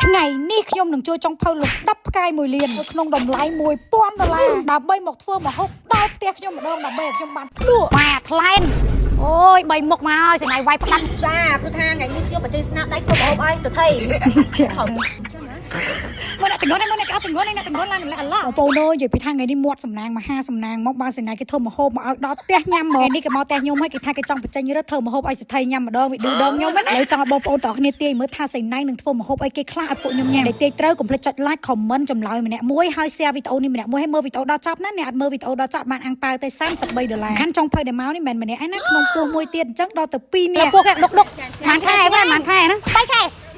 ថ្ងៃនេះខ្ញុំនឹងជួយចុងភៅលុប10ផ្កាយ1លាននៅក្នុងតម្លៃ$1000ដើម្បីមកធ្វើម្ហូបដល់ផ្ទះខ្ញុំម្ដងដើម្បីឲ្យខ្ញុំបានភ្លក់ម៉ែថ្លែនអូយ3មុខមកហើយស្នៃវាយផ្ដាច់ចាគឺថាថ្ងៃនេះខ្ញុំបច្ចេកស្នាដៃធ្វើម្ហូបឲ្យសថីមកអ្នកទាំងនោះអ្នកទាំងនោះឡើងម្លេះអឡោបងប្អូនអើយនិយាយពីថាថ្ងៃនេះមាត់សំណាងមហាសំណាងមកបើសេនាគេធ្វើម្ហូបមកឲ្យដល់ផ្ទះញ៉ាំមកនេះគេមកផ្ទះខ្ញុំហើយគេថាគេចង់បញ្ចេញរឹតធ្វើម្ហូបឲ្យសថីញ៉ាំម្ដងវីដេអូដងខ្ញុំហ្នឹងឥឡូវចង់ឲ្យបងប្អូនទាំងគ្នាទាយមើលថាសេនានឹងធ្វើម្ហូបឲ្យគេខ្លះឲ្យពួកខ្ញុំញ៉ាំដែលទាយត្រូវកុំភ្លេចចុច like comment ចម្លើយម្នាក់មួយហើយ share វីដេអូនេះម្នាក់មួយឲ្យមើលវីដេអូដល់ចប់ណាអ្នកអត់មើលវីដេអូដល់ចប់បានអាំងប៉ាវទៅ$33ខាន់ចុងភៅដែលមកនេះមិនមែនម្នាក់ឯណាក្នុងពោះមួយទៀតអញ្ចឹងដល់ទៅ2នាក់ពួកគេដុកបានខែហ្នឹង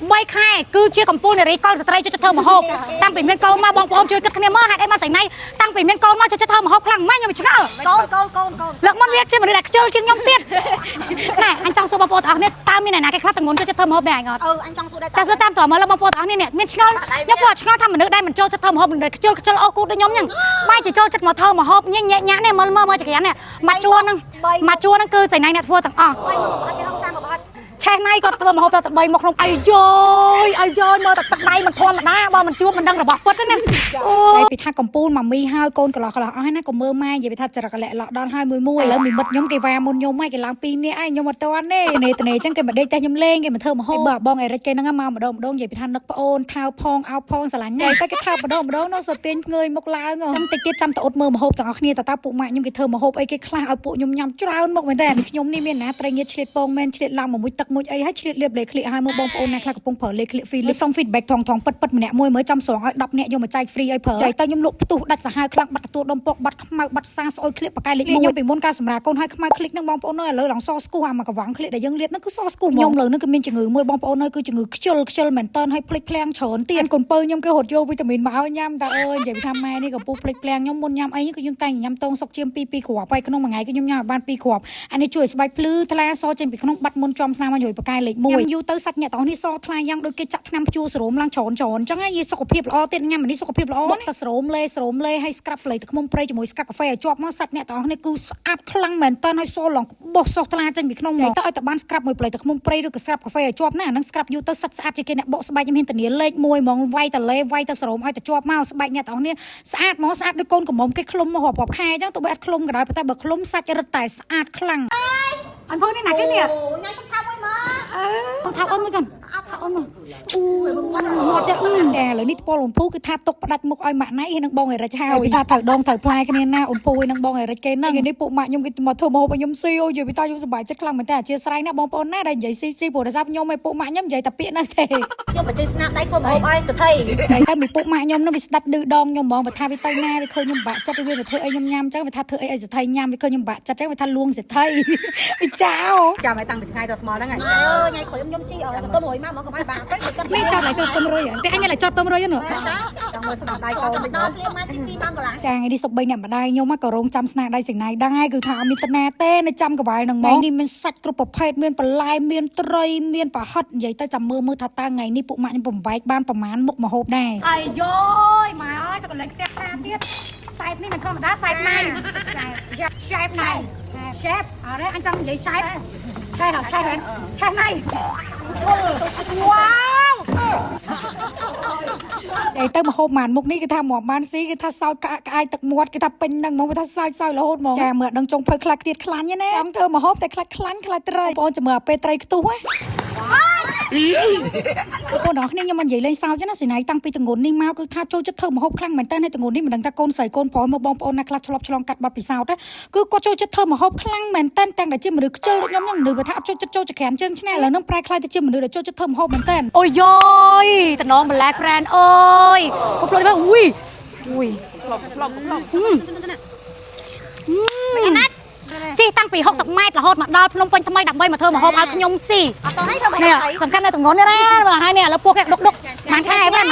3ខែគឺជាកម្ពុជានារីកលស្ត្រីជួយធ្វើម្ហូបតាំងពីមានកូនមកបងប្អូនជួយគិតគ្នាមកហេតុអីមកស្រីណៃតាំងពីមានកូនមកជួយធ្វើម្ហូបខ្លាំងម៉េចខ្ញុំឆ្ងល់កូនលើកមកវាជាមនុស្សដែលខ្ជិលជាងខ្ញុំទៀតណែអញចង់សួរបងប្អូនទាំងអស់គ្នាតើមានអ្នកណាគេខ្លះទាំងងន់ជួយធ្វើម្ហូបដែរអញអត់អញចង់សួរដែរចាសួរតាមតើមើលបងប្អូនទាំងអស់គ្នានេះមានឆ្ងល់ខ្ញុំពួកឆ្ងល់ថាមនុស្សដែលមិនចូលចិត្តធ្វើម្ហូបដែលខ្ជិលអស់គូដូចខ្ញុំហ្នឹងបែរជាចូលចិត្តមកធ្វើម្ហូបញ៉ាក់នេះមើលចក្រាននេះមកជួនហ្នឹងគឺស្រីណៃអ្នកធ្វើទាំងអស់ឆេះណៃគាត់ធ្វើម្ហូបទៅ3មកក្នុងអាយយោយមើលតែទឹកដៃមិនធម្មតាបើមិនជួបមិនដឹងរបស់ពិតទេណាអូយពីថាកំពូលមកមីហើយកូនកន្លោះអស់ហើយណាក៏មើលម៉ែនិយាយពីថាចរិតកលៈឡោះដល់ហើយមួយឥឡូវមីមិត្តខ្ញុំគេវ៉ាមុនខ្ញុំហើយគេឡើង2នាក់ហើយខ្ញុំអត់ទាន់ទេនេះអញ្ចឹងគេមកដេកតែខ្ញុំលេងគេមកធ្វើម្ហូបបងអេរិចគេហ្នឹងមកម្ដងនិយាយពីថានឹកប្អូនថៅផងអោបផងស្រឡាញ់តែគេថៅម្ដងនោះសទៀងងើយមុខឡើងចាំតិចទៀតចាំតអ៊ុតមើលម្ហូបទាំងអស់គ្នាតើពួកម៉ាក់ខ្ញុំគេធ្វើម្ហូបអីគេខ្លះឲ្យពួកខ្ញុំញ៉ាំច្រើនមកមែនតើខ្ញុំនេះមានណាត្រីងៀតឆ្លៀតពងមែនឆ្លៀតឡើងមួយទឹកមួយអីហើយឆ្លៀតលៀបលេខក្លៀកឲ្យមើលបងប្អូនណាខ្លះកំពុងប្រើលេខក្លៀក free សុំ feedback ថងពិតម្នាក់មួយមើលចាំស្រង់ឲ្យ10នាក់យកមកចែក free ឲ្យប្រើចែកទៅខ្ញុំលក់ផ្ទុះដាច់សាហាវខ្លាំងបាត់ទទួលដុំពកបាត់ខ្មៅបាត់សាស្អុយក្លៀកបកាយលេខ1ខ្ញុំពីមុនការសម្រាប់កូនឲ្យខ្មៅក្លិកហ្នឹងបងប្អូនអើយឥឡូវឡើងសស្គូអាមកកវ៉ាំងក្លៀកដែលយើងលាបហ្នឹងគឺសស្គូខ្ញុំលើហ្នឹងគឺមានជំងឺមួយបងប្អូនអើយគឺជំងឺខ្ជិលមែនតើឲ្យភ្លេចភ្លាំងច្រើនទៀតកូនពៅខ្ញុំគេរត់យកវីតាមីនមកឲ្យញ៉ាំតើអើយនិយាយថាម៉ែនេះកំពុងភ្លេចភ្លាំងខ្ញុំមុនញ៉ាំអីគឺខ្ញុំតែញ៉ាំតងសុកជៀម2គ្រាប់ហើយក្នុងមួយថ្ងៃគឺខ្ញុំញ៉ាំបាន2គ្រាប់អានេះជួយស្បែកភ្លឺថ្លាសចេញពីក្នុងបាត់មុនចំស្នាមឲ្យយបកាយលេខ1យូរទៅសាច់ញាក់ទាំងនេះសថ្លាយ៉ាងដូចគេចាក់ថ្នាំព្យួរសរោមឡើងច្រើនអញ្ចឹងហើយសុខភាពល្អទៀតញ៉ាំនេះសុខភាពល្អណាស់សរោមលេហើយស្ក្រាប់ផ្លេទៅខ្មុំព្រៃជាមួយស្កាកាហ្វេឲ្យជាប់មកសាច់អ្នកទាំងអស់នេះគឺស្អាតខ្លាំងមែនតើឲ្យសឡងបោះសោះថ្លាចេញពីក្នុងមកទៅឲ្យតែបានស្ក្រាប់មួយផ្លេទៅខ្មុំព្រៃឬក៏ស្ក្រាប់កាហ្វេឲ្យជាប់ណាអានឹងស្ក្រាប់យូរទៅសាច់ស្អាតជាងគេអ្នកបកស្បែកខ្ញុំហ៊ានធានាលេខ1ហ្មងវាយតលេវាយទៅសរោមឲ្យតែជាប់មកស្បែកអ្នកទាំងអស់នេះស្អាតមកស្អាតដូចកូនកំមុំគេឃ្លុំមករាប់ខែអញ្ចឹងទៅបើអត់ឃ្លុំក៏ដោយតែបើឃ្លុំសាច់រឹតតែស្អាតខ្លាំងអញផងនេះណាគេនេះញ៉ាំសុំថាមួយមើលថាអូនមួយกันអូនមកមកចាឥឡូវនេះពលអំពូគឺថាទុកផ្ដាច់មុខឲ្យម៉ាក់ណៃហើយនឹងបងអេរិចហើយថាត្រូវដងត្រូវផ្លែគ្នាណាអំពូហើយនឹងបងអេរិចគេហ្នឹងនេះពួកម៉ាក់ខ្ញុំគេមកធ្វើម្ហូបឲ្យខ្ញុំស៊ីអូយនិយាយពីតើខ្ញុំសប្បាយចិត្តខ្លាំងមែនតើអធិស្ឋានណាបងប្អូនណាដែលនិយាយស៊ីព្រោះតែខ្ញុំឲ្យពួកម៉ាក់ខ្ញុំនិយាយតែពាក្យហ្នឹងទេខ្ញុំបច្ចេកស្នាដៃធ្វើម្ហូបឲ្យសថីតែមីពួកម៉ាក់ខ្ញុំនោះវាស្ដាប់ឌឺដងខ្ញុំហ្មងបើថាវាទៅណាវាឃើញខ្ញុំបាក់ចិត្តវាធ្វើអីខ្ញុំញ៉ាំអញ្ចឹងវាថាធ្វើអីឲ្យសថីញ៉ាំវាឃើញខ្ញុំបាក់ចិត្តអញ្ចឹងវាថាលួងសថីវាចោចាំឲ្យតាំងពីថ្ងៃដល់ស្មល់ហ្នឹងហើយញ៉ៃក្រោយខ្ញុំជីអើទៅ100មកមកកុំឲ្យបាក់នេះចោតឲ្យចុត100តែអញឲ្យចុត100ហ្នឹងចង់មើលស្នាដៃកូនដល់ព្រាមមកជី2ម៉ោងកន្លះចាថ្ងៃនេះសុប3អ្នកម្ដាយខ្ញុំក៏រងចាំស្នាដៃសេនាដែរគឺថាអត់មានតាណាទេនៅចាំកវ៉ាល់ហ្នឹងមកនេះមានសាច់គ្រប់ប្រភេទមានបន្លែមានត្រីមានប្រហិតនិយាយទៅចាំមើលថាតើថ្ងៃនេះពួកម៉ាក់ខ្ញុំបំបែកបានប្រមាណមុខម្ហូបដែរអាយយោម៉ែអើយសកលិចផ្ទះឆាទៀតសែបនេះមិនធម្មតាសែបណៃឆែបណៃឆែបអរេអញចង់និយាយឆែបឆែបណៃវ៉ាវតែទៅម្ហូបបានមុខនេះគេថាមកបានស៊ីគេថាសោយក្អាយទឹកមាត់គេថាពេញហ្នឹងហ្មងគេថាសោយរហូតហ្មងចាមើលដឹងចុងភៅខ្លាច់ទៀតខ្លាញ់ណាចង់ធ្វើម្ហូបតែខ្លាច់ត្រីបងប្អូនចាំមើលពេលត្រីខ្ទុះណាបងប្អូនអ្នកខ្ញុំមិននិយាយលេងសើចណាសេនាតាំងពីតងន់នេះមកគឺថាចូលចិត្តធ្វើម្ហូបខ្លាំងមែនតើនៅតងន់នេះមិនដឹងថាកូនស្រីកូនប្រុសមកបងប្អូនណាខ្លះធ្លាប់ឆ្លងកាត់បាត់ពិសោធន៍គឺគាត់ចូលចិត្តធ្វើម្ហូបខ្លាំងមែនតើទាំងតែជាមនុស្សខ្ជិលដូចខ្ញុំហ្នឹងមនុស្សថាអត់ចូលចិត្តចូលចក្រានជើងឆ្នែឥឡូវហ្នឹងប្រែខ្លាយទៅជាមនុស្សដែលចូលចិត្តធ្វើម្ហូបមែនតើអូយយោយតំណងបន្លែ friend អើយពុកភ្លុយមកអ៊ុយផ្លុំណាត់ជីតាំងពី60ម៉ែត្ររហូតមកដល់ភ្នំពេញថ្មីដើម្បីមកធ្វើម្ហូបឲ្យខ្ញុំស៊ីអត់ទៅឲ្យធ្វើនេះសំខាន់នៅតំងន់នេះណាបើហើយនេះឥឡូវពួកគេដុកបានខែហ្នឹង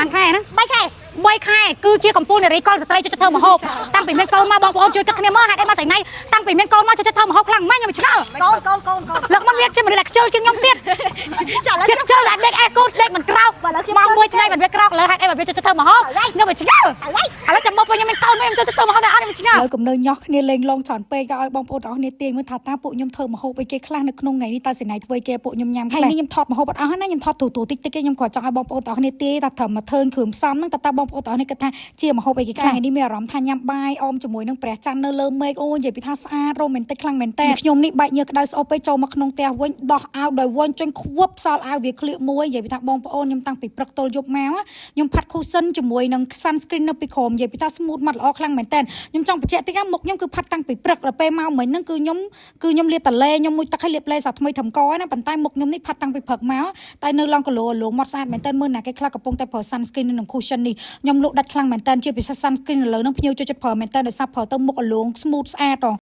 3ខែគឺជាកម្ពុជានារីកលស្ត្រីជួយធ្វើម្ហូបតាំងពីមានកូនមកបងប្អូនជួយគិតគ្នាមកហេតុអីមកស្រីណៃតាំងពីមានកូនមកជួយធ្វើម្ហូបខ្លាំងម៉េចខ្ញុំឆ្ងល់កូនលើកមកវាជាមនុស្សដែលខ្ជិលជាងខ្ញុំទៀតចិត្តខ្ជិលតែដេកអែកូតដេកមិនក្រោកមកមួយថ្ងៃមិនវាក្រោកលើហេតុអីមកវាជួយធ្វើម្ហូបខ្ញុំឆ្ងល់ឥឡូវចាំមកខ្ញុំមានកូនខ្ញុំជួយធ្វើម្ហូបដែរអត់ខ្ញុំឆ្ង แล้วกับเนยยอกเนี่ยเลงลงถอนเปย์ก็เอาบองโปรดเอาเนี่ยเตียงมันถัดตาปุยมเธอมาโฮไปเกะคลางในขนมไงนี่ตาสิไหนทวยเกะปุยมยำให้นี่ยำทอดมาโฮปเอาให้นี่ยำทอดถูติ๊กยำขอจังเอาบองโปรดเอาเนี่ยเตียตัดเถอะมาเทินขืมซ้ำนั่งตาบองโปรดเอาเนี่ยกระทะเจียมาโฮไปเกะคลางนี่มีอารมณ์ทานยำใบออมจมูกนั่งแปรจันเนอเลิมเมกโอ้ยใหญ่พิธาสอาโรแมนติกคลางแมนแต่ยมนี่ใบเนื้อกระดาษเอาไปโจมาขนมเตียวนดอกเอาโดยวนจนควบซอลเอาเวียเคลียมวยใหญ่พิธาบองโปรดยำตั้งปีปรักโตยบแมวยำพัดคู่เส้นจมูกนั่งซันสกรีนนั่งปีโคมใหญ่พิธาสมูทมัดออกคลางแมนแต่ยำจังประเจติกามกยำคือพัดตั้งปีปรักระเปมาเหมือนนั่งคือยมเลียตะเลยมมุยตะไคร้เลียบเลยสัตว์ทำไมทำก้อยนะปันใต้หมกยมนี่พัดตังไปเผิกม้าใต้เนื้อลองกะโหลหลวงมอดสะอาดเหมือนเต้นมือหนักแค่คลากระโปรงแต่เผอซันสกรีนหนึ่งคูชันนี่ยมลุกดัดคลังเหมือนเต้นเชื่อไปซันสกรีนเลยน้องพิโยจะเผอเหมือนเต้นโดยซับเผอเต้มหมกหลวงสมูทสะอาดต่อ